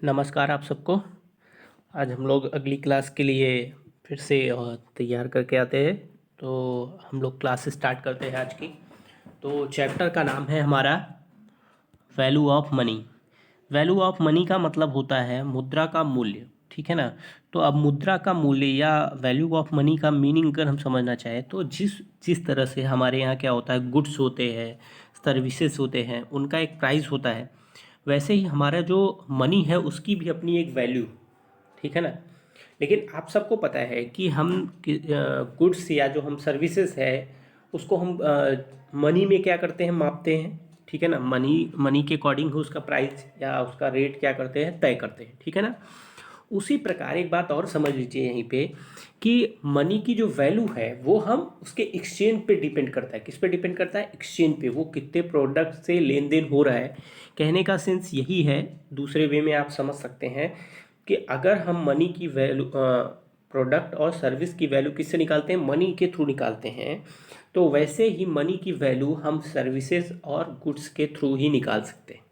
नमस्कार आप सबको। आज हम लोग अगली क्लास के लिए फिर से तैयार करके आते हैं। तो हम लोग क्लास स्टार्ट करते हैं आज की। तो चैप्टर का नाम है हमारा value of money. Value of money का मतलब होता है मुद्रा का मूल्य, ठीक है ना। तो अब मुद्रा का मूल्य या वैल्यू ऑफ मनी का मीनिंग अगर हम समझना चाहें तो जिस जिस तरह से हमारे यहाँ क्या होता है, गुड्स होते हैं, सर्विसेज होते हैं, उनका एक प्राइस होता है, वैसे ही हमारा जो मनी है उसकी भी अपनी एक वैल्यू, ठीक है ना। लेकिन आप सबको पता है कि हम गुड्स या जो हम सर्विसेज है उसको हम मनी में क्या करते हैं, मापते हैं, ठीक है ना। मनी मनी के अकॉर्डिंग उसका प्राइस या उसका रेट क्या करते हैं, तय करते हैं, ठीक है ना। उसी प्रकार एक बात और समझ लीजिए यहीं पे कि मनी की जो वैल्यू है वो हम उसके एक्सचेंज पे डिपेंड करता है। किस पे डिपेंड करता है? एक्सचेंज पे, वो कितने प्रोडक्ट से लेन देन हो रहा है। कहने का सेंस यही है, दूसरे वे में आप समझ सकते हैं कि अगर हम मनी की वैल्यू, प्रोडक्ट और सर्विस की वैल्यू किससे निकालते हैं? मनी के थ्रू निकालते हैं। तो वैसे ही मनी की वैल्यू हम सर्विसेज और गुड्स के थ्रू ही निकाल सकते हैं,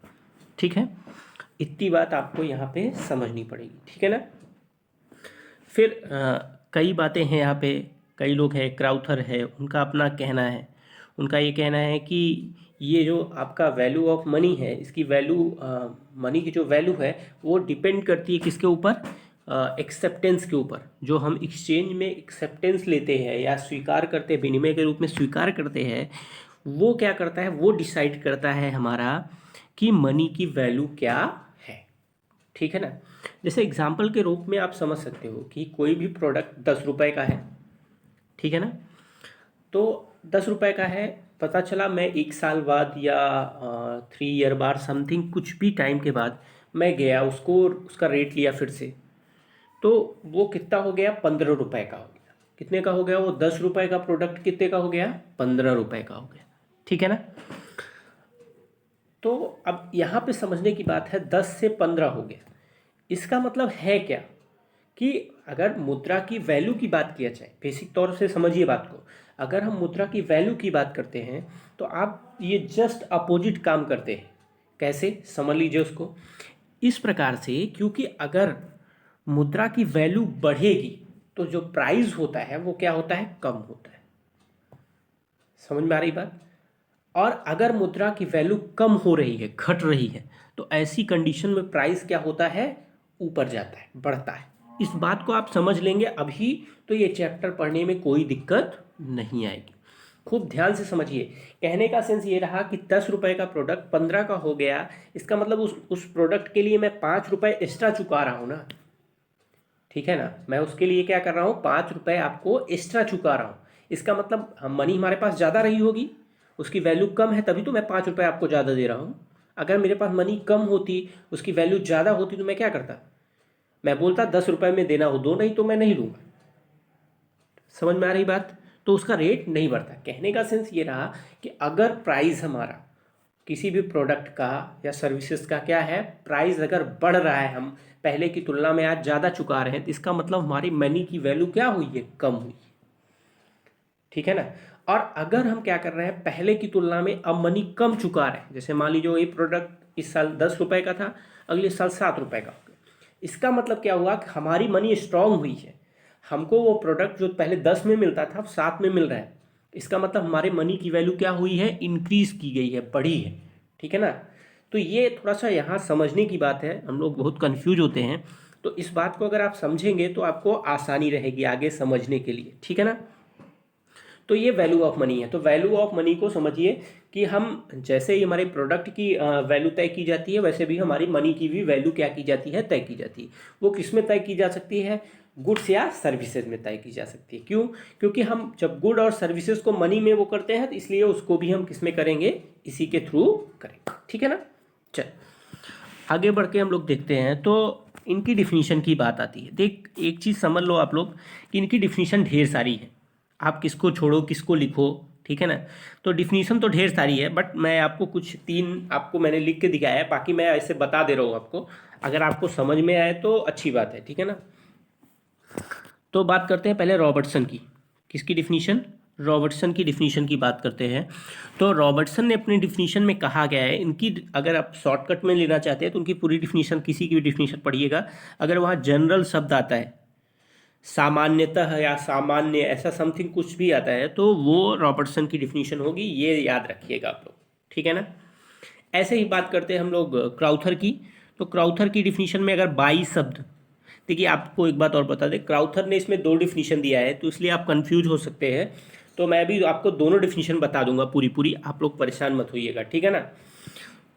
ठीक है। इतनी बात आपको यहाँ पे समझनी पड़ेगी, ठीक है ना। फिर कई बातें हैं यहाँ पे। कई लोग हैं, क्राउथर है, उनका अपना कहना है। उनका ये कहना है कि ये जो आपका वैल्यू ऑफ मनी है, इसकी वैल्यू, मनी की जो वैल्यू है वो डिपेंड करती है किसके ऊपर? एक्सेप्टेंस के ऊपर। जो हम एक्सचेंज में एक्सेप्टेंस लेते हैं या स्वीकार करते हैं, विनिमय के रूप में स्वीकार करते हैं, वो क्या करता है, वो डिसाइड करता है हमारा कि मनी की वैल्यू क्या है, ठीक है ना। जैसे एग्जाम्पल के रूप में आप समझ सकते हो कि कोई भी प्रोडक्ट 10 रुपए का है, ठीक है ना। तो 10 रुपए का है, पता चला मैं 1 साल बाद या 3 ईयर बाद समथिंग, कुछ भी टाइम के बाद मैं गया उसको, उसका रेट लिया फिर से, तो वो कितना हो गया? 15 रुपए का हो गया। कितने का हो गया? वो 10 रुपए का प्रोडक्ट कितने का हो गया? 15 रुपए का हो गया, ठीक है ना। तो अब यहाँ पे समझने की बात है, 10 से 15 हो गया। इसका मतलब है क्या कि अगर मुद्रा की वैल्यू की बात किया जाए, बेसिक तौर से समझिए बात को, अगर हम मुद्रा की वैल्यू की बात करते हैं तो आप ये जस्ट अपोजिट काम करते हैं। कैसे समझ लीजिए उसको, इस प्रकार से, क्योंकि अगर मुद्रा की वैल्यू बढ़ेगी तो जो प्राइस होता है वो क्या होता है? कम होता है। समझ में आ रही बात? और अगर मुद्रा की वैल्यू कम हो रही है, घट रही है, तो ऐसी कंडीशन में प्राइस क्या होता है? ऊपर जाता है, बढ़ता है। इस बात को आप समझ लेंगे अभी तो ये चैप्टर पढ़ने में कोई दिक्कत नहीं आएगी। खूब ध्यान से समझिए। कहने का सेंस ये रहा कि 10 रुपए का प्रोडक्ट 15 का हो गया, इसका मतलब उस प्रोडक्ट के लिए मैं 5 रुपए एक्स्ट्रा चुका रहा हूँ ना, ठीक है ना। मैं उसके लिए क्या कर रहा हूँ? 5 रुपए आपको एक्स्ट्रा चुका रहा हूँ। इसका मतलब मनी हमारे पास ज़्यादा रही होगी, उसकी वैल्यू कम है, तभी तो मैं 5 रुपए आपको ज़्यादा दे रहा हूँ। अगर मेरे पास मनी कम होती, उसकी वैल्यू ज़्यादा होती, तो मैं क्या करता? मैं बोलता 10 रुपए में देना हो दो, नहीं तो मैं नहीं लूँगा। समझ में आ रही बात? तो उसका रेट नहीं बढ़ता। कहने का सेंस ये रहा कि अगर प्राइस हमारा किसी भी प्रोडक्ट का या सर्विसेज का क्या है, प्राइस अगर बढ़ रहा है, हम पहले की तुलना में आज ज़्यादा चुका रहे हैं, तो इसका मतलब हमारी मनी की वैल्यू क्या हुई है? कम हुई है, ठीक है ना। और अगर हम क्या कर रहे हैं, पहले की तुलना में अब मनी कम चुका रहे हैं, जैसे मान लीजिए ये प्रोडक्ट इस साल 10 रुपए का था, अगले साल 7 रुपए का हो गया, इसका मतलब क्या हुआ कि हमारी मनी स्ट्रांग हुई है। हमको वो प्रोडक्ट जो पहले 10 में मिलता था अब 7 में मिल रहा है, इसका मतलब हमारे मनी की वैल्यू क्या हुई है? इंक्रीज की गई है, बढ़ी है, ठीक है ना। तो ये थोड़ा सा यहाँ समझने की बात है, हम लोग बहुत कंफ्यूज होते हैं। तो इस बात को अगर आप समझेंगे तो आपको आसानी रहेगी आगे समझने के लिए, ठीक है ना। तो ये वैल्यू ऑफ मनी है। तो वैल्यू ऑफ मनी को समझिए कि हम, जैसे ही हमारे प्रोडक्ट की वैल्यू तय की जाती है, वैसे भी हमारी मनी की भी वैल्यू क्या की जाती है? तय की जाती है। वो किस में तय की जा सकती है? गुड्स या सर्विसेज में तय की जा सकती है। क्यों? क्योंकि हम जब गुड और सर्विसेज को मनी में वो करते हैं, तो इसलिए उसको भी हम किस में करेंगे? इसी के थ्रू करेंगे, ठीक है ना। चल आगे बढ़ के हम लोग देखते हैं। तो इनकी डिफिनीशन की बात आती है। देख, एक चीज़ समझ लो आप लोग कि इनकी डिफिनीशन ढेर सारी है। आप किसको छोड़ो, किसको लिखो, ठीक है ना। तो डिफिनीशन तो ढेर सारी है, बट मैं आपको कुछ 3 आपको मैंने लिख के दिखाया है, बाकी मैं ऐसे बता दे रहा हूँ आपको। अगर आपको समझ में आए तो अच्छी बात है, ठीक है ना। तो बात करते हैं पहले रॉबर्टसन की। किसकी डिफिनीशन? रॉबर्टसन की डिफिनीशन की बात करते हैं। तो रॉबर्टसन ने अपनी डिफिनीशन में कहा गया है, इनकी अगर आप शॉर्टकट में लेना चाहते हैं तो उनकी पूरी डिफिनीशन, किसी की भी डिफिनीशन पढ़िएगा, अगर वहाँ जनरल शब्द आता है, सामान्यतः या सामान्य, ऐसा समथिंग कुछ भी आता है, तो वो रॉबर्टसन की डिफिनीशन होगी, ये याद रखिएगा आप लोग, ठीक है ना। ऐसे ही बात करते हैं हम लोग क्राउथर की। तो क्राउथर की डिफिनीशन में अगर 22 शब्द, देखिए आपको एक बात और बता दें, क्राउथर ने इसमें 2 डिफिनीशन दिया है, तो इसलिए आप कंफ्यूज हो सकते हैं। तो मैं भी आपको दोनों डिफिनीशन बता दूंगा पूरी पूरी, आप लोग परेशान मत होइएगा, ठीक है ना।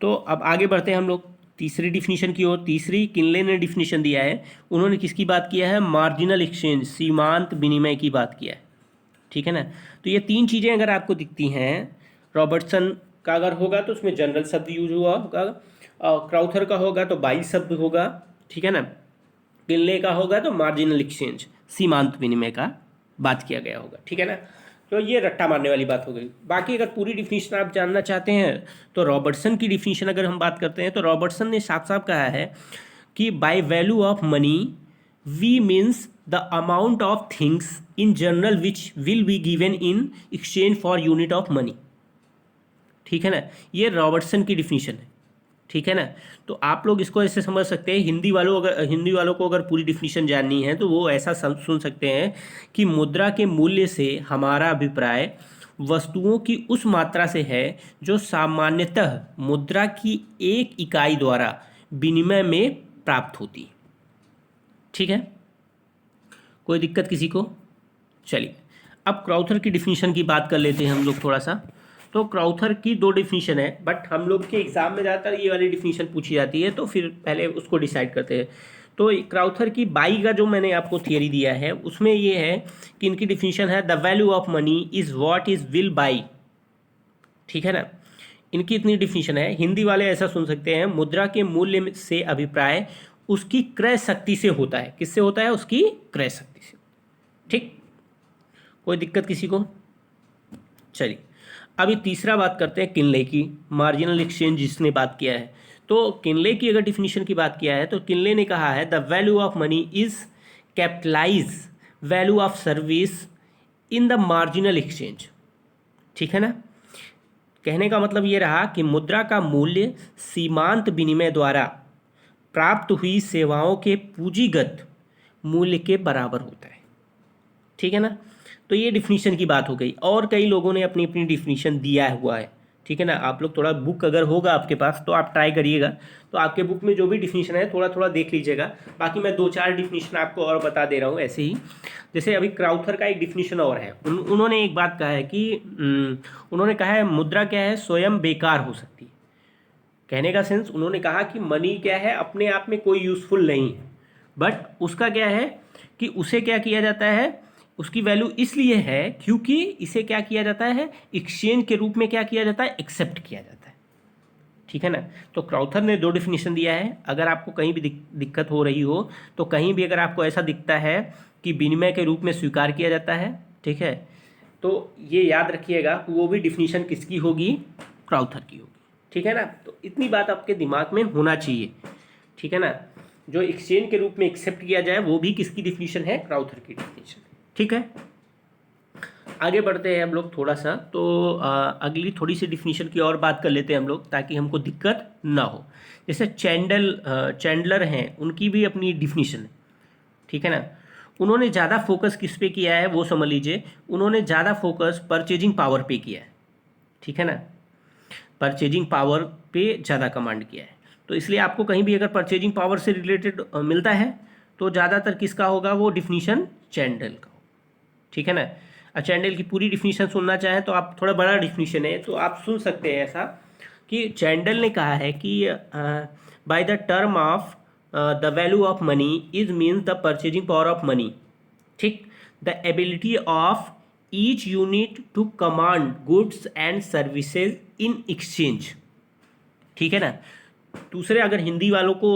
तो अब आगे बढ़ते हैं हम लोग तीसरी डिफिनीशन की ओर। तीसरी किनले ने डिफिनीशन दिया है, उन्होंने किसकी बात किया है, मार्जिनल एक्सचेंज, सीमांत विनिमय की बात किया है, ठीक है ना। तो ये 3 चीज़ें अगर आपको दिखती हैं, रॉबर्टसन का अगर होगा तो उसमें जनरल शब्द यूज हुआ होगा, क्राउथर का होगा तो 22 शब्द होगा, ठीक है ना। किनले का होगा तो मार्जिनल एक्सचेंज, सीमांत विनिमय का बात किया गया होगा, ठीक है ना। तो ये रट्टा मारने वाली बात हो गई। बाकी अगर पूरी डिफिनीशन आप जानना चाहते हैं तो रॉबर्टसन की डिफिनीशन अगर हम बात करते हैं तो रॉबर्टसन ने साफ साफ कहा है कि by value of money we means the amount of things in general which will be given in exchange for unit of money, ठीक है ना। ये रॉबर्टसन की डिफिनीशन है, ठीक है ना। तो आप लोग इसको ऐसे समझ सकते हैं, हिंदी वालों को अगर पूरी डिफिनीशन जाननी है तो वो ऐसा सुन सकते हैं कि मुद्रा के मूल्य से हमारा अभिप्राय वस्तुओं की उस मात्रा से है जो सामान्यतः मुद्रा की एक इकाई द्वारा विनिमय में प्राप्त होती है, ठीक है। कोई दिक्कत किसी को? चलिए अब क्राउथर की डिफिनीशन की बात कर लेते हैं हम लोग थोड़ा सा। तो क्राउथर की 2 डिफिनीशन है, बट हम लोग के एग्जाम में ज़्यादातर ये वाली डिफिनीशन पूछी जाती है, तो फिर पहले उसको डिसाइड करते हैं। तो क्राउथर की 22 का जो मैंने आपको थियरी दिया है उसमें ये है कि इनकी डिफिनीशन है the value of money is what is will by, ठीक है ना। इनकी इतनी डिफिनीशन है। हिंदी वाले ऐसा सुन सकते हैं, मुद्रा के मूल्य से अभिप्राय उसकी क्रय शक्ति से होता है। किससे होता है? उसकी क्रय शक्ति से, ठीक। कोई दिक्कत किसी को? चलिए अभी तीसरा बात करते हैं किनले की, मार्जिनल एक्सचेंज जिसने बात किया है। तो किनले की अगर डिफिनीशन की बात किया है तो किनले ने कहा है the value of money is capitalise value of service in the marginal exchange, ठीक है ना। कहने का मतलब ये रहा कि मुद्रा का मूल्य सीमांत विनिमय द्वारा प्राप्त हुई सेवाओं के पूंजीगत मूल्य के बराबर होता है, ठीक है ना। तो ये डिफिनीशन की बात हो गई, और कई लोगों ने अपनी अपनी डिफिनीशन दिया हुआ है, ठीक है ना। आप लोग थोड़ा बुक अगर होगा आपके पास तो आप ट्राई करिएगा, तो आपके बुक में जो भी डिफिनीशन है थोड़ा थोड़ा देख लीजिएगा। बाकी मैं 2-4 डिफिनीशन आपको और बता दे रहा हूँ ऐसे ही। जैसे अभी क्राउथर का एक डिफिनीशन और है, उन्होंने एक बात कहा है कि उन्होंने कहा है मुद्रा क्या है, स्वयं बेकार हो सकती है। कहने का सेंस, उन्होंने कहा कि मनी क्या है, अपने आप में कोई यूज़फुल नहीं है, बट उसका क्या है कि उसे क्या किया जाता है, उसकी वैल्यू इसलिए है क्योंकि इसे क्या किया जाता है, एक्सचेंज के रूप में क्या किया जाता है, एक्सेप्ट किया जाता है, ठीक है ना। तो क्राउथर ने 2 डिफिनीशन दिया है। अगर आपको कहीं भी दिक्कत हो रही हो तो कहीं भी अगर आपको ऐसा दिखता है कि विनिमय के रूप में स्वीकार किया जाता है, ठीक है, तो ये याद रखिएगा वो भी डिफिनीशन किसकी होगी, क्राउथर की होगी, ठीक है ना। तो इतनी बात आपके दिमाग में होना चाहिए, ठीक है ना। जो एक्सचेंज के रूप में एक्सेप्ट किया जाए वो भी किसकी डिफिनीशन है, क्राउथर की डिफिनीशन, ठीक है। आगे बढ़ते हैं हम लोग थोड़ा सा, तो अगली थोड़ी सी डिफिनीशन की और बात कर लेते हैं हम लोग ताकि हमको दिक्कत ना हो। जैसे चैंडलर हैं, उनकी भी अपनी डिफिनीशन है, ठीक है ना। उन्होंने ज़्यादा फोकस किस पे किया है वो समझ लीजिए, उन्होंने ज़्यादा फोकस परचेजिंग पावर पे किया है, ठीक है ना। परचेजिंग पावर पे ज़्यादा कमांड किया है, तो इसलिए आपको कहीं भी अगर परचेजिंग पावर से रिलेटेड मिलता है तो ज़्यादातर किसका होगा, वो डिफिनीशन चैंडल का, ठीक है ना। चैंडल की पूरी डिफिनीशन सुनना चाहें तो आप, थोड़ा बड़ा डिफिनीशन है तो आप सुन सकते हैं ऐसा कि चैंडल ने कहा है कि by the term of the value of money is means the purchasing power of money, ठीक, the ability of each unit to command goods and services in exchange, ठीक है ना। दूसरे अगर हिंदी वालों को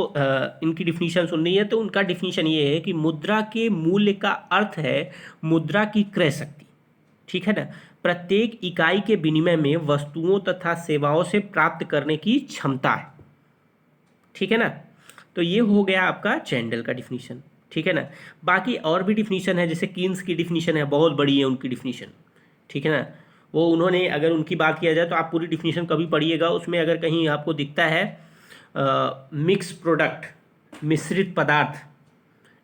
इनकी डिफिनीशन सुननी है तो उनका डिफिनीशन ये है कि मुद्रा के मूल्य का अर्थ है मुद्रा की क्रय शक्ति, ठीक है ना, प्रत्येक इकाई के विनिमय में वस्तुओं तथा सेवाओं से प्राप्त करने की क्षमता है, ठीक है ना। तो ये हो गया आपका चैंडल का डिफिनीशन, ठीक है ना। बाकी और भी डिफिनीशन है, जैसे कीन्स की डिफिनीशन है, बहुत बड़ी है उनकी डिफिनीशन, ठीक है ना। वो उन्होंने, अगर उनकी बात किया जाए तो आप पूरी डिफिनीशन कभी पढ़िएगा, उसमें अगर कहीं आपको दिखता है मिक्स प्रोडक्ट, मिश्रित पदार्थ,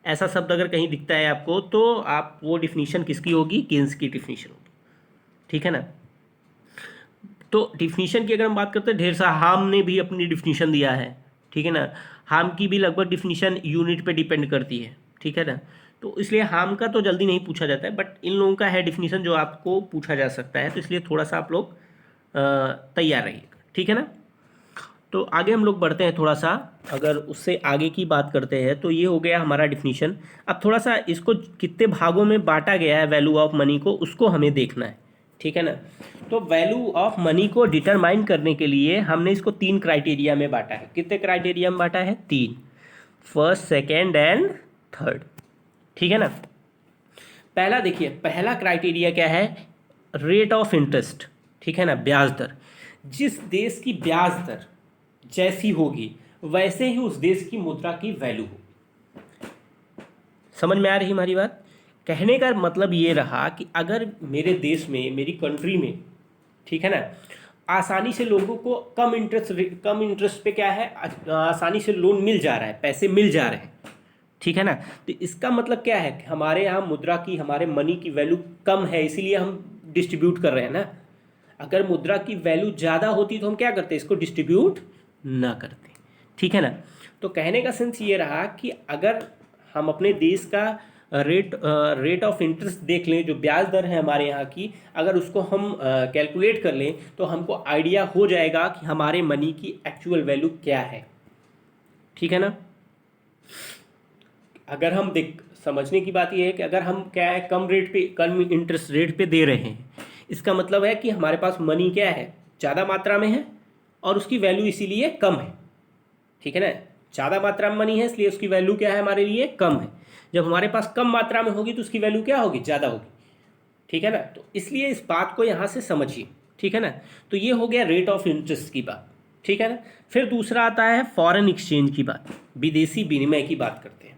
ऐसा शब्द अगर कहीं दिखता है आपको, तो आप वो डिफिनीशन किसकी होगी, केन्स की डिफिनीशन होगी, ठीक है ना। तो डिफिनीशन की अगर हम बात करते हैं, ढेर सारा, हार्म ने भी अपनी डिफिनीशन दिया है, ठीक है ना। हार्म की भी लगभग डिफिनीशन यूनिट पे डिपेंड करती है, ठीक है ना। तो इसलिए हार्म का तो जल्दी नहीं पूछा जाता है, बट इन लोगों का है डिफिनीशन जो आपको पूछा जा सकता है, तो इसलिए थोड़ा सा आप लोग तैयार रहिएगा, ठीक है ना। तो आगे हम लोग बढ़ते हैं थोड़ा सा, अगर उससे आगे की बात करते हैं तो ये हो गया हमारा डिफिनीशन। अब थोड़ा सा इसको कितने भागों में बांटा गया है वैल्यू ऑफ मनी को, उसको हमें देखना है, ठीक है ना। तो वैल्यू ऑफ मनी को डिटरमाइन करने के लिए हमने इसको 3 क्राइटेरिया में बांटा है। कितने क्राइटेरिया में बांटा है? 3, फर्स्ट, सेकेंड एंड थर्ड, ठीक है ना। पहला देखिए, पहला क्राइटेरिया क्या है? रेट ऑफ इंटरेस्ट, ठीक है ना, ब्याज दर। जिस देश की ब्याज दर जैसी होगी वैसे ही उस देश की मुद्रा की वैल्यू होगी। समझ में आ रही हमारी बात? कहने का मतलब ये रहा कि अगर मेरे देश में, मेरी कंट्री में, ठीक है ना, आसानी से लोगों को कम इंटरेस्ट पे क्या है, आसानी से लोन मिल जा रहा है, पैसे मिल जा रहे हैं, ठीक है ना। तो इसका मतलब क्या है कि हमारे यहाँ मुद्रा की, हमारे मनी की वैल्यू कम है, इसीलिए हम डिस्ट्रीब्यूट कर रहे हैं ना। अगर मुद्रा की वैल्यू ज़्यादा होती तो हम क्या करते, इसको डिस्ट्रीब्यूट ना करते, ठीक है ना। तो कहने का सेंस ये रहा कि अगर हम अपने देश का रेट ऑफ इंटरेस्ट देख लें, जो ब्याज दर है हमारे यहाँ की, अगर उसको हम कैलकुलेट कर लें तो हमको आइडिया हो जाएगा कि हमारे मनी की एक्चुअल वैल्यू क्या है, ठीक है ना। अगर हम समझने की बात यह है कि अगर हम क्या है, कम रेट पे, कम इंटरेस्ट रेट पे दे रहे हैं, इसका मतलब है कि हमारे पास मनी क्या है, ज़्यादा मात्रा में है और उसकी वैल्यू इसीलिए कम है, ठीक है ना। ज़्यादा मात्रा में मनी है इसलिए उसकी वैल्यू क्या है, हमारे लिए कम है। जब हमारे पास कम मात्रा में होगी तो उसकी वैल्यू क्या होगी, ज़्यादा होगी, ठीक है ना। तो इसलिए इस बात को यहाँ से समझिए, ठीक है ना। तो ये हो गया रेट ऑफ इंटरेस्ट की बात, ठीक है ना। फिर दूसरा आता है फॉरेन एक्सचेंज की बात, विदेशी विनिमय की बात करते हैं,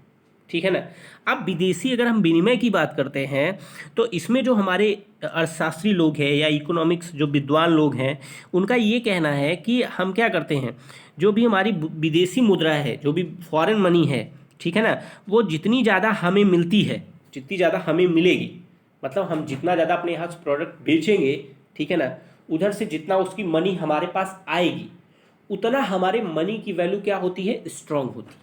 ठीक है ना। अब विदेशी अगर हम विनिमय की बात करते हैं तो इसमें जो हमारे अर्थशास्त्री लोग हैं या इकोनॉमिक्स जो विद्वान लोग हैं, उनका ये कहना है कि हम क्या करते हैं, जो भी हमारी विदेशी मुद्रा है, जो भी फॉरेन मनी है, ठीक है ना, वो जितनी ज़्यादा हमें मिलती है, जितनी ज़्यादा हमें मिलेगी, मतलब हम जितना ज़्यादा अपने यहाँ से प्रोडक्ट बेचेंगे, ठीक है ना, उधर से जितना उसकी मनी हमारे पास आएगी, उतना हमारे मनी की वैल्यू क्या होती है, स्ट्रांग होती है,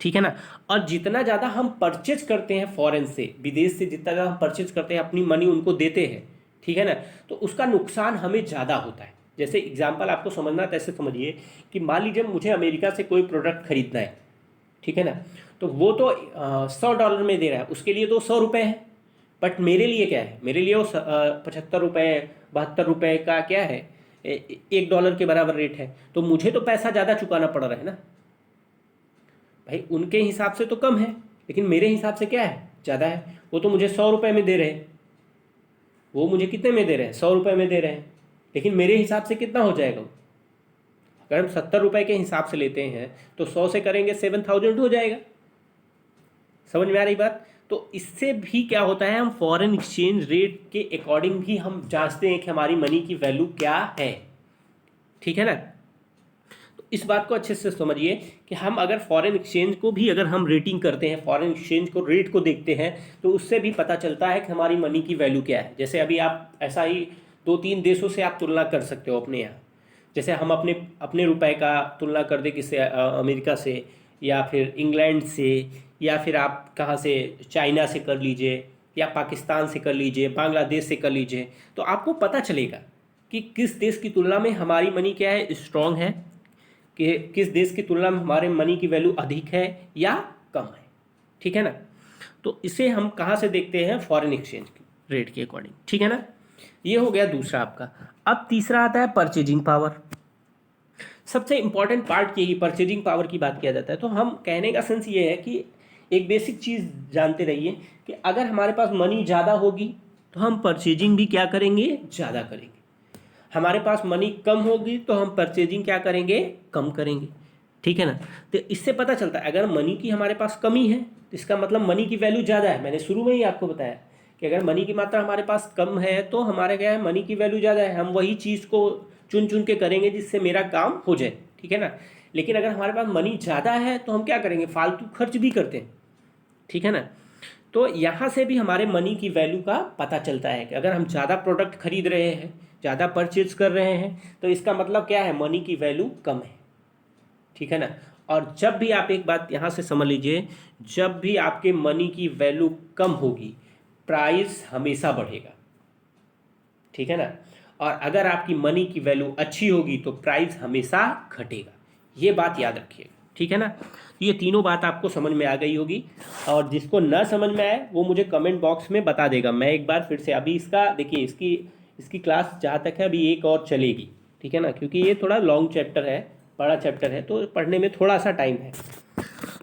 ठीक है ना। और जितना ज़्यादा हम परचेज करते हैं फॉरेन से, विदेश से जितना ज़्यादा हम परचेज करते हैं, अपनी मनी उनको देते हैं, ठीक है ना, तो उसका नुकसान हमें ज़्यादा होता है। जैसे एग्जांपल आपको समझना, तो ऐसे समझिए कि मान लीजिए मुझे अमेरिका से कोई प्रोडक्ट खरीदना है, ठीक है ना, तो वो तो $100 में दे रहा है, उसके लिए तो $100 है, बट मेरे लिए क्या है, मेरे लिए वो 75 रुपये, 72 रुपये का क्या है, $1 के बराबर रेट है, तो मुझे तो पैसा ज़्यादा चुकाना पड़ रहा है ना भाई। उनके हिसाब से तो कम है लेकिन मेरे हिसाब से क्या है, ज़्यादा है। वो तो मुझे 100 रुपये में दे रहे हैं, वो मुझे कितने में दे रहे हैं, 100 रुपये में दे रहे हैं, लेकिन मेरे हिसाब से कितना हो जाएगा वो? अगर हम 70 रुपये के हिसाब से लेते हैं तो 100 से करेंगे 7,000 हो जाएगा। समझ में आ रही बात? तो इससे भी क्या होता है, हम फॉरेन एक्सचेंज रेट के अकॉर्डिंग भी हम जांचते हैं कि हमारी मनी की वैल्यू क्या है, ठीक है ना। तो इस बात को अच्छे से समझिए कि हम अगर फॉरेन एक्सचेंज को भी अगर हम रेटिंग करते हैं, फॉरेन एक्सचेंज को रेट को देखते हैं, तो उससे भी पता चलता है कि हमारी मनी की वैल्यू क्या है। जैसे अभी आप ऐसा ही 2-3 देशों से आप तुलना कर सकते हो अपने यहाँ। जैसे हम अपने अपने रुपए का तुलना कर दें किससे, अमेरिका से, या फिर इंग्लैंड से, या फिर आप कहाँ से, चाइना से कर लीजिए, या पाकिस्तान से कर लीजिए, बांग्लादेश से कर लीजिए, तो आपको पता चलेगा कि किस देश की तुलना में हमारी मनी क्या है, स्ट्रॉन्ग है, कि किस देश की तुलना में हमारे मनी की वैल्यू अधिक है या कम है, ठीक है ना। तो इसे हम कहाँ से देखते हैं, फॉरेन एक्सचेंज रेट के अकॉर्डिंग, ठीक है ना। ये हो गया दूसरा आपका। अब तीसरा आता है परचेजिंग पावर। सबसे इंपॉर्टेंट पार्ट यही, परचेजिंग पावर की बात किया जाता है। तो हम कहने का सेंस ये है कि एक बेसिक चीज़ जानते रहिए कि अगर हमारे पास मनी ज़्यादा होगी तो हम परचेजिंग भी क्या करेंगे, ज़्यादा करेंगे। हमारे पास मनी कम होगी तो हम परचेजिंग क्या करेंगे, कम करेंगे, ठीक है ना। तो इससे पता चलता है अगर मनी की हमारे पास कमी है तो इसका मतलब मनी की वैल्यू ज़्यादा है। मैंने शुरू में ही आपको बताया कि अगर मनी की मात्रा हमारे पास कम है तो हमारे क्या है, मनी की वैल्यू ज़्यादा है, हम वही चीज़ को चुन चुन के करेंगे जिससे मेरा काम हो जाए, ठीक है ना। लेकिन अगर हमारे पास मनी ज़्यादा है तो हम क्या करेंगे, फालतू खर्च भी करते हैं, ठीक है ना। तो यहाँ से भी हमारे मनी की वैल्यू का पता चलता है कि अगर हम ज़्यादा प्रोडक्ट खरीद रहे हैं, ज़्यादा परचेज कर रहे हैं, तो इसका मतलब क्या है, मनी की वैल्यू कम है, ठीक है ना। और जब भी आप एक बात यहाँ से समझ लीजिए, जब भी आपके मनी की वैल्यू कम होगी, प्राइस हमेशा बढ़ेगा, ठीक है ना। और अगर आपकी मनी की वैल्यू अच्छी होगी तो प्राइस हमेशा घटेगा, ये बात याद रखिएगा, ठीक है ना। ये तीनों बात आपको समझ में आ गई होगी, और जिसको ना समझ में आए वो मुझे कमेंट बॉक्स में बता देगा। मैं एक बार फिर से अभी इसका देखिए, इसकी इसकी क्लास जहाँ तक है अभी एक और चलेगी, ठीक है ना, क्योंकि ये थोड़ा लॉन्ग चैप्टर है, बड़ा चैप्टर है, तो पढ़ने में थोड़ा सा टाइम है।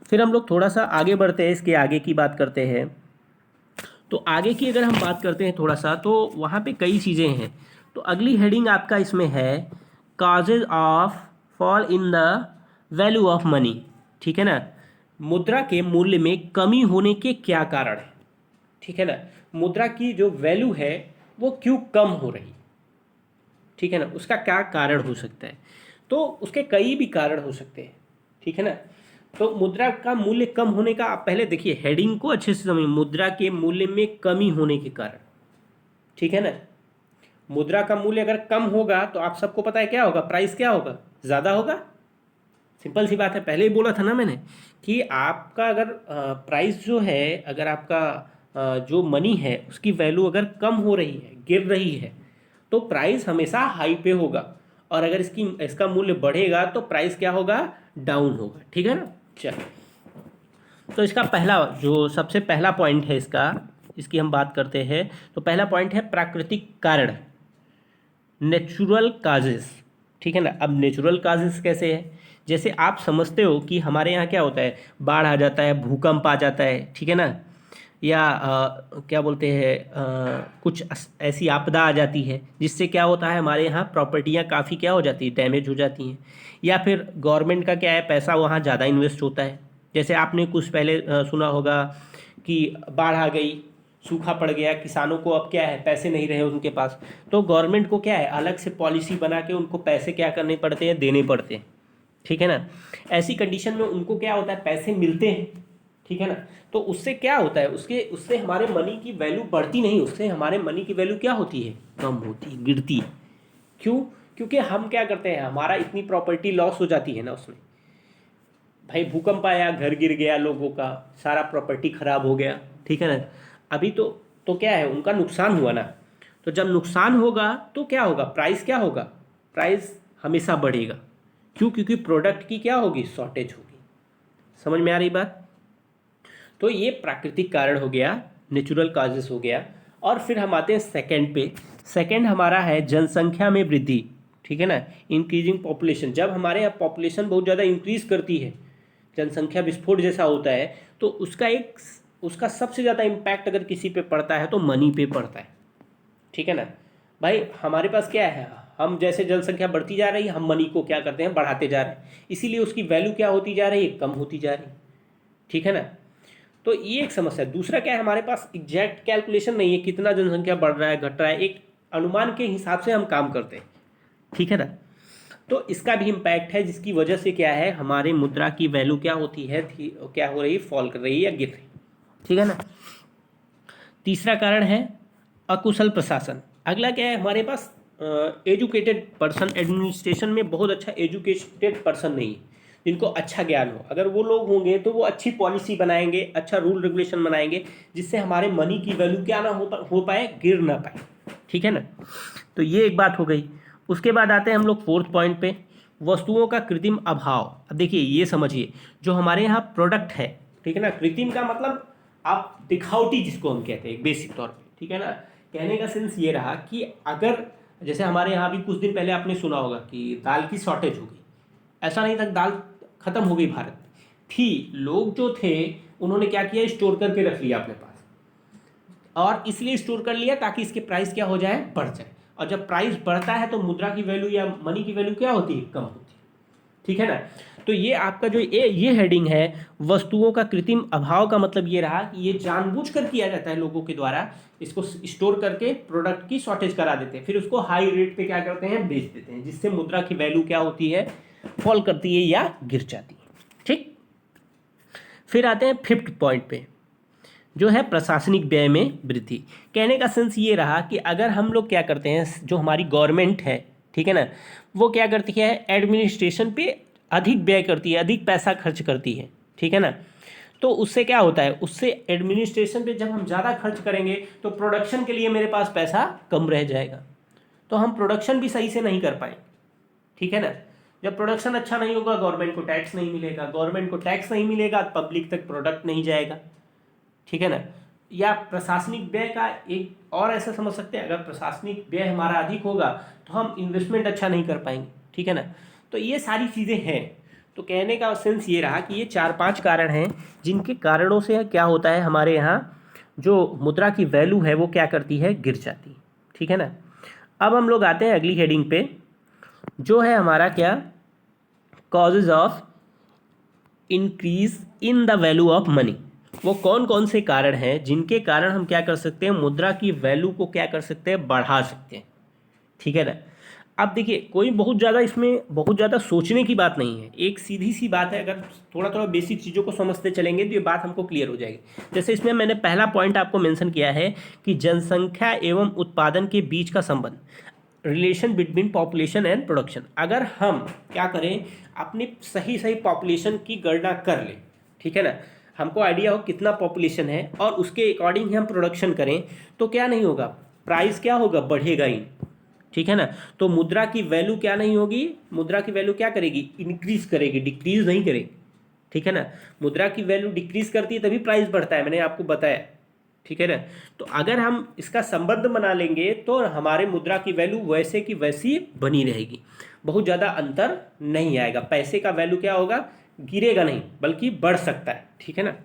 फिर हम लोग थोड़ा सा आगे बढ़ते हैं, इसके आगे की बात करते हैं। तो आगे की अगर हम बात करते हैं थोड़ा सा, तो वहाँ पे कई चीज़ें हैं। तो अगली हेडिंग आपका इसमें है causes of fall in the value of money, ठीक है ना। मुद्रा के मूल्य में कमी होने के क्या कारण है, ठीक है ना। मुद्रा की जो वैल्यू है वो क्यों कम हो रही, ठीक है ना, उसका क्या कारण हो सकता है। तो उसके कई भी कारण हो सकते हैं, ठीक है ना। तो मुद्रा का मूल्य कम होने का, आप पहले देखिए हेडिंग को अच्छे से समझिए, मुद्रा के मूल्य में कमी होने के कारण, ठीक है ना। मुद्रा का मूल्य अगर कम होगा तो आप सबको पता है क्या होगा, प्राइस क्या होगा, ज़्यादा होगा। सिंपल सी बात है, पहले ही बोला था ना मैंने कि आपका अगर प्राइस जो है, अगर आपका जो मनी है उसकी वैल्यू अगर कम हो रही है, गिर रही है, तो प्राइस हमेशा हाई पे होगा। और अगर इसका मूल्य बढ़ेगा तो प्राइस क्या होगा, डाउन होगा, ठीक है ना। चलो, तो इसका पहला जो सबसे पहला पॉइंट है इसकी हम बात करते हैं। तो पहला पॉइंट है प्राकृतिक कारण, नेचुरल काजेस, ठीक है ना। अब नेचुरल काजेस कैसे है, जैसे आप समझते हो कि हमारे यहाँ क्या होता है, बाढ़ आ जाता है, भूकंप आ जाता है, ठीक है ना, या क्या बोलते हैं, कुछ ऐसी आपदा आ जाती है जिससे क्या होता है, हमारे यहाँ प्रॉपर्टियाँ काफ़ी क्या हो जाती है, डैमेज हो जाती हैं। या फिर गवर्नमेंट का क्या है, पैसा वहाँ ज़्यादा इन्वेस्ट होता है। जैसे आपने कुछ पहले सुना होगा कि बाढ़ आ गई, सूखा पड़ गया, किसानों को अब क्या है, पैसे नहीं रहे उनके पास, तो गवर्नमेंट को क्या है, अलग से पॉलिसी बना के उनको पैसे क्या करने पड़ते हैं, देने पड़ते हैं, ठीक है ना। ऐसी कंडीशन में उनको क्या होता है, पैसे मिलते हैं, ठीक है ना। तो उससे क्या होता है, उससे हमारे मनी की वैल्यू बढ़ती नहीं, उससे हमारे मनी की वैल्यू क्या होती है, कम होती है, गिरती है। क्यों, क्योंकि हम क्या करते हैं, हमारा इतनी प्रॉपर्टी लॉस हो जाती है ना उसमें। भाई भूकंप आया, घर गिर गया, लोगों का सारा प्रॉपर्टी खराब हो गया, ठीक है ना। अभी तो क्या है, उनका नुकसान हुआ ना। तो जब नुकसान होगा तो क्या होगा, प्राइस क्या होगा, प्राइस हमेशा बढ़ेगा। क्यों, क्योंकि प्रोडक्ट की क्या होगी, शॉर्टेज होगी। समझ में आ रही बात। तो ये प्राकृतिक कारण हो गया, नेचुरल काजेस हो गया। और फिर हम आते हैं सेकंड पे। सेकंड हमारा है जनसंख्या में वृद्धि, ठीक है ना, इंक्रीजिंग पॉपुलेशन। जब हमारे यहाँ पॉपुलेशन बहुत ज़्यादा इंक्रीज करती है, जनसंख्या विस्फोट जैसा होता है, तो उसका सबसे ज़्यादा इम्पैक्ट अगर किसी पे पड़ता है तो मनी पे पड़ता है, ठीक है ना। भाई हमारे पास क्या है, हम जैसे जनसंख्या बढ़ती जा रही है, हम मनी को क्या करते हैं, बढ़ाते जा रहे हैं, इसीलिए उसकी वैल्यू क्या होती जा रही है, कम होती जा रही है, ठीक है ना। तो ये एक समस्या है। दूसरा क्या है, हमारे पास एग्जैक्ट कैलकुलेशन नहीं है कितना जनसंख्या बढ़ रहा है, घट रहा है, एक अनुमान के हिसाब से हम काम करते हैं, ठीक है ना। तो इसका भी इम्पैक्ट है, जिसकी वजह से क्या है, हमारे मुद्रा की वैल्यू क्या होती है, क्या हो रही है, फॉल कर रही है या गिर रही है, ठीक है ना। तीसरा कारण है अकुशल प्रशासन। अगला क्या है, हमारे पास एजुकेटेड पर्सन, एडमिनिस्ट्रेशन में बहुत अच्छा एजुकेटेड पर्सन नहीं है, जिनको अच्छा ज्ञान हो। अगर वो लोग होंगे तो वो अच्छी पॉलिसी बनाएंगे, अच्छा रूल रेगुलेशन बनाएंगे, जिससे हमारे मनी की वैल्यू क्या ना हो पाए, गिर ना पाए, ठीक है ना। तो ये एक बात हो गई। उसके बाद आते हैं हम लोग फोर्थ पॉइंट पे, वस्तुओं का कृत्रिम अभाव। अब देखिए ये समझिए, जो हमारे यहाँ प्रोडक्ट है, ठीक है ना, कृत्रिम का मतलब आप दिखावटी जिसको हम कहते हैं बेसिक तौर पे, ठीक है ना। कहने का सेंस ये रहा कि अगर जैसे हमारे यहाँ भी कुछ दिन पहले आपने सुना होगा कि दाल की शॉर्टेज हो गई। ऐसा नहीं था दाल खत्म हो गई भारत में, थी, लोग जो थे उन्होंने क्या किया, स्टोर करके रख लिया अपने पास, और इसलिए स्टोर कर लिया ताकि इसके प्राइस क्या हो जाए, बढ़ जाए। और जब प्राइस बढ़ता है तो मुद्रा की वैल्यू या मनी की वैल्यू क्या होती है, कम होती है, ठीक है ना। तो ये आपका जो ये हेडिंग है, वस्तुओं का कृत्रिम अभाव, का मतलब ये रहा कि ये जानबूझकर किया जाता है लोगों के द्वारा, इसको स्टोर करके प्रोडक्ट की शॉर्टेज करा देते हैं, फिर उसको हाई रेट पे क्या करते हैं, बेच देते हैं, जिससे मुद्रा की वैल्यू क्या होती है, फॉल करती है या गिर जाती है। ठीक, फिर आते हैं 5th पॉइंट पे, जो है प्रशासनिक व्यय में वृद्धि। कहने का सेंस ये रहा कि अगर हम लोग क्या करते हैं, जो हमारी गवर्नमेंट है, ठीक है ना, वो क्या करती है, एडमिनिस्ट्रेशन पे अधिक व्यय करती है, अधिक पैसा खर्च करती है, ठीक है ना। तो उससे क्या होता है, उससे एडमिनिस्ट्रेशन पे जब हम ज़्यादा खर्च करेंगे तो प्रोडक्शन के लिए मेरे पास पैसा कम रह जाएगा, तो हम प्रोडक्शन भी सही से नहीं कर पाएंगे, ठीक है ना। जब प्रोडक्शन अच्छा नहीं होगा, गवर्नमेंट को टैक्स नहीं मिलेगा, गवर्नमेंट को टैक्स नहीं मिलेगा, पब्लिक तक प्रोडक्ट नहीं जाएगा, ठीक है ना। या प्रशासनिक व्यय का एक और ऐसा समझ सकते हैं, अगर प्रशासनिक व्यय हमारा अधिक होगा तो हम इन्वेस्टमेंट अच्छा नहीं कर पाएंगे, ठीक है ना। तो ये सारी चीज़ें हैं। तो कहने का सेंस ये रहा कि ये 4-5 कारण हैं जिनके कारणों से क्या होता है, हमारे यहाँ जो मुद्रा की वैल्यू है वो क्या करती है, गिर जाती है, ठीक है ना। अब हम लोग आते हैं अगली हेडिंग पे, जो है हमारा क्या, causes of increase in the value of money. वो कौन कौन से कारण हैं जिनके कारण हम क्या कर सकते हैं, मुद्रा की वैल्यू को क्या कर सकते हैं, बढ़ा सकते हैं, ठीक है ना। अब देखिए, कोई बहुत ज़्यादा इसमें बहुत ज़्यादा सोचने की बात नहीं है, एक सीधी सी बात है, अगर थोड़ा थोड़ा बेसिक चीज़ों को समझते चलेंगे तो ये बात हमको क्लियर हो जाएगी। जैसे इसमें मैंने पहला पॉइंट आपको मेंशन किया है कि जनसंख्या एवं उत्पादन के बीच का संबंध, relation between population and production. अगर हम क्या करें, अपनी सही सही पॉपुलेशन की गणना कर लें, ठीक है ना, हमको आइडिया हो कितना पॉपुलेशन है और उसके अकॉर्डिंग ही हम प्रोडक्शन करें, तो क्या नहीं होगा, प्राइस क्या होगा, बढ़ेगा ही, ठीक है ना। तो मुद्रा की वैल्यू क्या नहीं होगी, मुद्रा की वैल्यू क्या करेगी, इंक्रीज करेगी, डिक्रीज नहीं करेगी, ठीक है ना। मुद्रा की वैल्यू डिक्रीज करती है तभी प्राइस बढ़ता है, मैंने आपको बताया, ठीक है ना। तो अगर हम इसका संबंध बना लेंगे तो हमारे मुद्रा की वैल्यू वैसे की वैसी बनी रहेगी, बहुत ज़्यादा अंतर नहीं आएगा, पैसे का वैल्यू क्या होगा, गिरेगा नहीं बल्कि बढ़ सकता है, ठीक है ना।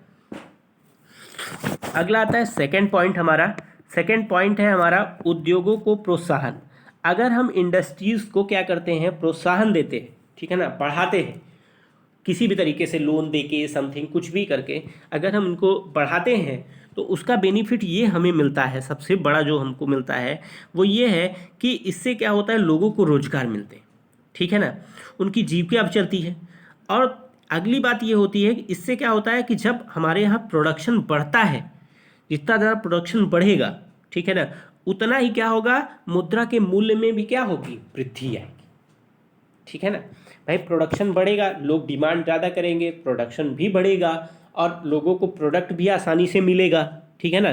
अगला आता है सेकंड पॉइंट हमारा, सेकंड पॉइंट है हमारा उद्योगों को प्रोत्साहन। अगर हम इंडस्ट्रीज़ को क्या करते हैं, प्रोत्साहन देते हैं, ठीक है ना, बढ़ाते हैं, किसी भी तरीके से लोन दे के समथिंग कुछ भी करके अगर हम इनको बढ़ाते हैं तो उसका बेनिफिट ये हमें मिलता है, सबसे बड़ा जो हमको मिलता है वो ये है कि इससे क्या होता है, लोगों को रोज़गार मिलते हैं, ठीक है ना, उनकी जीविका अब चलती है। और अगली बात ये होती है कि इससे क्या होता है कि जब हमारे यहाँ प्रोडक्शन बढ़ता है, जितना ज़्यादा प्रोडक्शन बढ़ेगा, ठीक है ना, उतना ही क्या होगा, मुद्रा के मूल्य में भी क्या होगी, वृद्धि आएगी, ठीक है ना। भाई प्रोडक्शन बढ़ेगा, लोग डिमांड ज़्यादा करेंगे, प्रोडक्शन भी बढ़ेगा और लोगों को प्रोडक्ट भी आसानी से मिलेगा, ठीक है ना।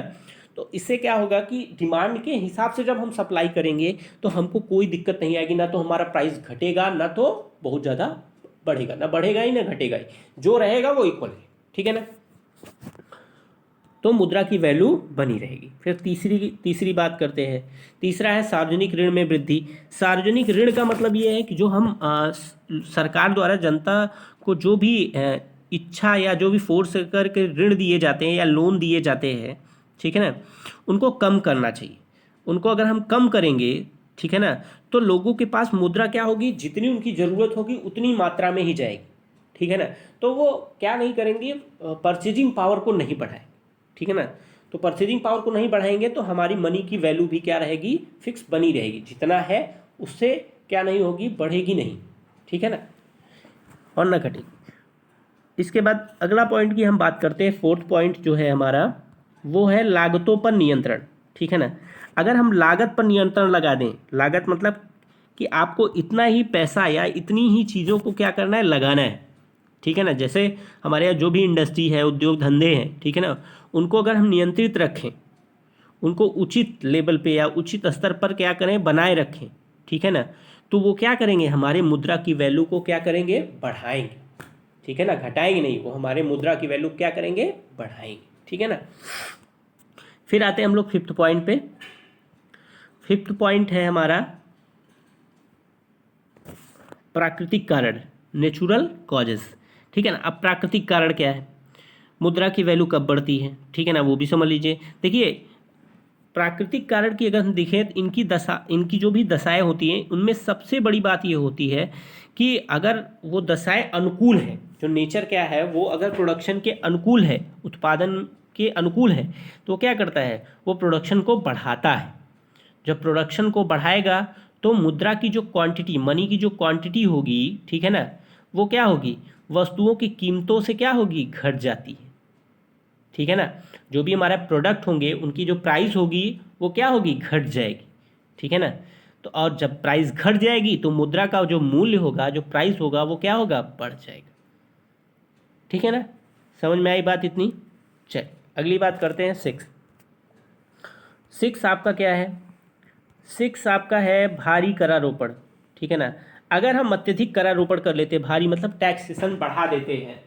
तो इससे क्या होगा कि डिमांड के हिसाब से जब हम सप्लाई करेंगे तो हमको कोई दिक्कत नहीं आएगी, ना तो हमारा प्राइस घटेगा ना तो बहुत ज़्यादा बढ़ेगा, ना बढ़ेगा ही ना घटेगा ही, जो रहेगा वो इक्वल है, ठीक है ना। तो मुद्रा की वैल्यू बनी रहेगी। फिर तीसरी बात करते हैं, तीसरा है सार्वजनिक ऋण में वृद्धि। सार्वजनिक ऋण का मतलब ये है कि जो हम सरकार द्वारा जनता को जो भी इच्छा या जो भी फोर्स करके ऋण दिए जाते हैं या लोन दिए जाते हैं, ठीक है ना, उनको कम करना चाहिए। उनको अगर हम कम करेंगे, ठीक है ना, तो लोगों के पास मुद्रा क्या होगी, जितनी उनकी ज़रूरत होगी उतनी मात्रा में ही जाएगी, ठीक है ना। तो वो क्या नहीं करेंगे, परचेजिंग पावर को नहीं बढ़ाएंगे, ठीक है ना। तो परचेजिंग पावर को नहीं बढ़ाएंगे तो हमारी मनी की वैल्यू भी क्या रहेगी, फिक्स बनी रहेगी, जितना है उससे क्या नहीं होगी, बढ़ेगी नहीं, ठीक है ना, और ना घटेगी। इसके बाद अगला पॉइंट की हम बात करते हैं, 4th पॉइंट जो है हमारा वो है लागतों पर नियंत्रण, ठीक है ना। अगर हम लागत पर नियंत्रण लगा दें, लागत मतलब कि आपको इतना ही पैसा या इतनी ही चीज़ों को क्या करना है, लगाना है, ठीक है ना। जैसे हमारे यहाँ जो भी इंडस्ट्री है, उद्योग धंधे हैं, ठीक है ना, उनको अगर हम नियंत्रित रखें, उनको उचित लेवल पे या उचित स्तर पर क्या करें, बनाए रखें, ठीक है ना, तो वो क्या करेंगे, हमारे मुद्रा की वैल्यू को क्या करेंगे, बढ़ाएंगे, ठीक है ना, घटाएंगे नहीं, वो हमारे मुद्रा की वैल्यू क्या करेंगे, बढ़ाएंगे, ठीक है ना। फिर आते हैं हम लोग 5th पॉइंट पे। 5th पॉइंट है हमारा प्राकृतिक कारण, नेचुरल कॉजेस, ठीक है ना। अब प्राकृतिक कारण क्या है, मुद्रा की वैल्यू कब बढ़ती है, ठीक है ना, वो भी समझ लीजिए। देखिए प्राकृतिक कारण की अगर हम देखें तो इनकी जो भी दशाएं होती हैं उनमें सबसे बड़ी बात ये होती है कि अगर वो दशाएं अनुकूल हैं, जो नेचर क्या है वो अगर प्रोडक्शन के अनुकूल है, उत्पादन के अनुकूल है, तो क्या करता है, वो प्रोडक्शन को बढ़ाता है। जब प्रोडक्शन को बढ़ाएगा तो मुद्रा की जो क्वांटिटी, मनी की जो क्वांटिटी होगी, ठीक है ना, वो क्या होगी, वस्तुओं की कीमतों से क्या होगी, घट जाती है। ठीक है ना, जो भी हमारा प्रोडक्ट होंगे उनकी जो प्राइस होगी वो क्या होगी, घट जाएगी। ठीक है ना, तो और जब प्राइस घट जाएगी तो मुद्रा का जो मूल्य होगा, जो प्राइस होगा, वो क्या होगा, बढ़ जाएगा। ठीक है ना, समझ में आई बात इतनी। चल अगली बात करते हैं। सिक्स आपका क्या है, सिक्स आपका है भारी करारोपण। ठीक है ना, अगर हम अत्यधिक करारोपण कर लेते हैं, भारी मतलब टैक्सेशन बढ़ा देते हैं,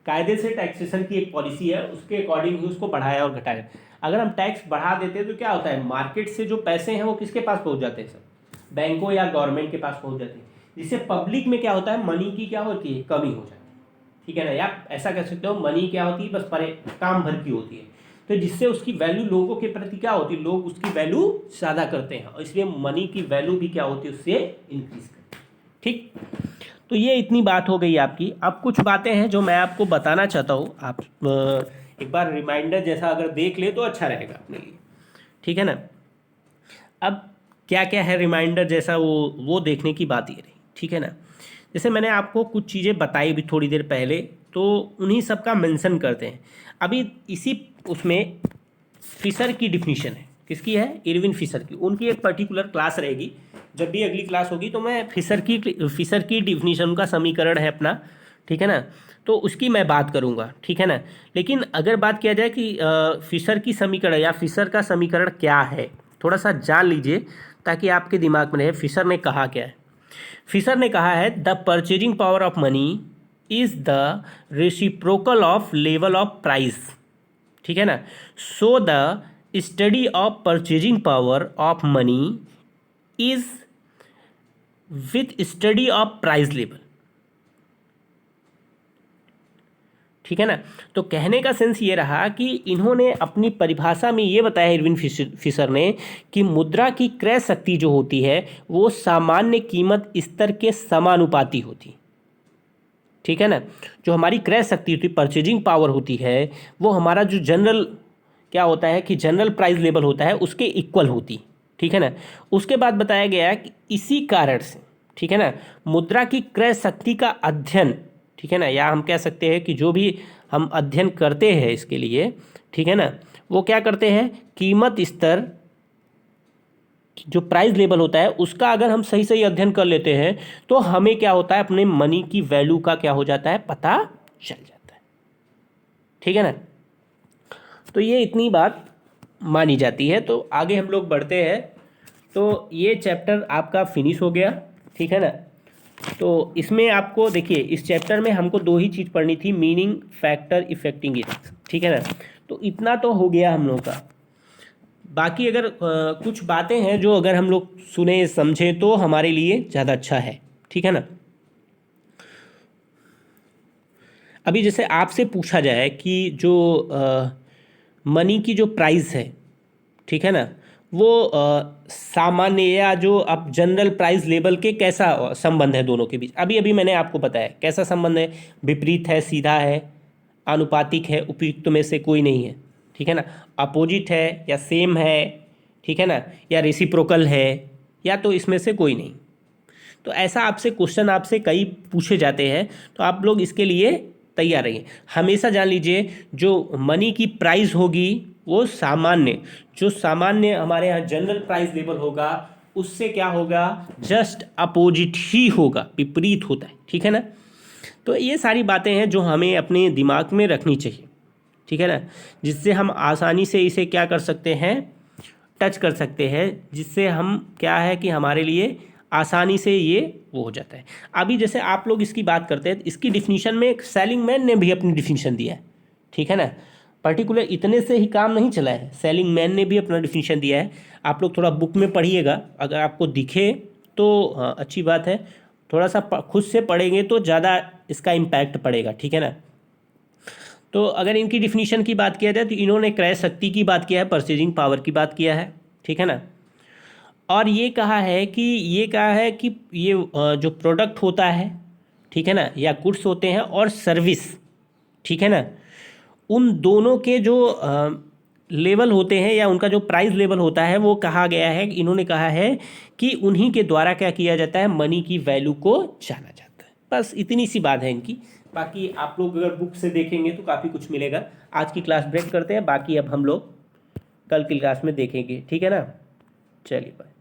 कायदे से टैक्सेशन की एक पॉलिसी है, उसके अकॉर्डिंग ही उसको बढ़ाया और घटाया। अगर हम टैक्स बढ़ा देते हैं तो क्या होता है, मार्केट से जो पैसे हैं वो किसके पास पहुंच जाते हैं, सब बैंकों या गवर्नमेंट के पास पहुंच जाते हैं, जिससे पब्लिक में क्या होता है, मनी की क्या होती है, कमी हो जाती है। ठीक है ना, या ऐसा कह सकते हो, मनी क्या होती है, बस परे काम भर की होती है, तो जिससे उसकी वैल्यू लोगों के प्रति क्या होती है, लोग उसकी वैल्यू ज़्यादा करते हैं, और इसलिए मनी की वैल्यू भी क्या होती है, उससे इंक्रीज करती है। ठीक, तो ये इतनी बात हो गई आपकी। अब कुछ बातें हैं जो मैं आपको बताना चाहता हूँ, आप एक बार रिमाइंडर जैसा अगर देख ले तो अच्छा रहेगा अपने लिए। ठीक है ना, अब क्या क्या है रिमाइंडर जैसा, वो देखने की बात ये रही। ठीक है ना, जैसे मैंने आपको कुछ चीज़ें बताई भी थोड़ी देर पहले, तो उन्हीं सब का मेंशन करते हैं। अभी इसी उसमें फिशर की डिफिनीशन है, किसकी है, इरविन फिशर की। उनकी एक पर्टिकुलर क्लास रहेगी, जब भी अगली क्लास होगी तो मैं फिशर की डिफिनीशन का समीकरण है अपना, ठीक है ना, तो उसकी मैं बात करूँगा। ठीक है ना, लेकिन अगर बात किया जाए कि फिशर की समीकरण या फिशर का समीकरण क्या है, थोड़ा सा जान लीजिए ताकि आपके दिमाग में रहे फिशर ने कहा क्या है। फिशर ने कहा है, the purchasing power of money is the reciprocal of level of price. ठीक है ना, so the study of purchasing power of money is with study of price level. ठीक है ना, तो कहने का सेंस ये रहा कि इन्होंने अपनी परिभाषा में ये बताया, इरविन फिशर ने, कि मुद्रा की क्रय शक्ति जो होती है वो सामान्य कीमत स्तर के समानुपाती होती। ठीक है ना, जो हमारी क्रय शक्ति होती, परचेजिंग पावर होती है, वो हमारा जो जनरल क्या होता है कि जनरल प्राइस लेवल होता है उसके इक्वल होती। ठीक है ना, उसके बाद बताया गया कि इसी कारण से, ठीक है ना, मुद्रा की क्रय शक्ति का अध्ययन, ठीक है ना, या हम कह सकते हैं कि जो भी हम अध्ययन करते हैं इसके लिए, ठीक है ना, वो क्या करते हैं, कीमत स्तर जो प्राइस लेवल होता है उसका अगर हम सही सही अध्ययन कर लेते हैं तो हमें क्या होता है, अपने मनी की वैल्यू का क्या हो जाता है, पता चल जाता है। ठीक है ना, तो ये इतनी बात मानी जाती है। तो आगे हम लोग बढ़ते हैं, तो ये चैप्टर आपका फिनिश हो गया। ठीक है ना, तो इसमें आपको देखिए, इस चैप्टर में हमको दो ही चीज़ पढ़नी थी, मीनिंग, फैक्टर, इफेक्टिंग इट। ठीक है ना, तो इतना तो हो गया हम लोग का। बाकी अगर कुछ बातें हैं जो अगर हम लोग सुने समझें तो हमारे लिए ज़्यादा अच्छा है। ठीक है ना, अभी जैसे आपसे पूछा जाए कि जो मनी की जो प्राइस है, ठीक है ना, वो सामान्य या जो अब जनरल प्राइस लेवल के कैसा संबंध है दोनों के बीच, अभी अभी मैंने आपको बताया कैसा संबंध है, विपरीत है, सीधा है, आनुपातिक है, उपयुक्त में से कोई नहीं है। ठीक है ना, अपोजिट है या सेम है, ठीक है ना, या रेसिप्रोकल है, या तो इसमें से कोई नहीं। तो ऐसा आपसे क्वेश्चन आपसे कई पूछे जाते हैं, तो आप लोग इसके लिए तैयार रहिए। हमेशा जान लीजिए, जो मनी की प्राइस होगी वो सामान्य, जो सामान्य हमारे यहाँ जनरल प्राइस लेवल होगा उससे क्या होगा, जस्ट अपोजिट ही होगा, विपरीत होता है। ठीक है ना, तो ये सारी बातें हैं जो हमें अपने दिमाग में रखनी चाहिए। ठीक है ना, जिससे हम आसानी से इसे क्या कर सकते हैं, टच कर सकते हैं, जिससे हम क्या है कि हमारे लिए आसानी से ये वो हो जाता है। अभी जैसे आप लोग इसकी बात करते हैं, इसकी डिफिनीशन में सेलिंग मैन ने भी अपनी डिफिनीशन दिया है। ठीक है ना, पर्टिकुलर इतने से ही काम नहीं चला है, सेलिंग मैन ने भी अपना डिफिनीशन दिया है। आप लोग थोड़ा बुक में पढ़िएगा, अगर आपको दिखे तो हाँ अच्छी बात है, थोड़ा सा खुद से पढ़ेंगे तो ज़्यादा इसका इम्पैक्ट पड़ेगा। ठीक है ना, तो अगर इनकी डिफिनीशन की बात किया जाए तो इन्होंने क्रय शक्ति की बात किया है, परचेजिंग पावर की बात किया है। ठीक है ना, और ये कहा है कि ये जो प्रोडक्ट होता है, ठीक है ना, या गुड्स होते हैं और सर्विस, ठीक है ना, उन दोनों के जो लेवल होते हैं या उनका जो प्राइस लेवल होता है वो कहा गया है, इन्होंने कहा है कि उन्हीं के द्वारा क्या किया जाता है, मनी की वैल्यू को जाना जाता है। बस इतनी सी बात है इनकी। बाकी आप लोग अगर बुक से देखेंगे तो काफ़ी कुछ मिलेगा। आज की क्लास ब्रेक करते हैं, बाकी अब हम लोग कल की क्लास में देखेंगे, ठीक है ना। चलिए बाय।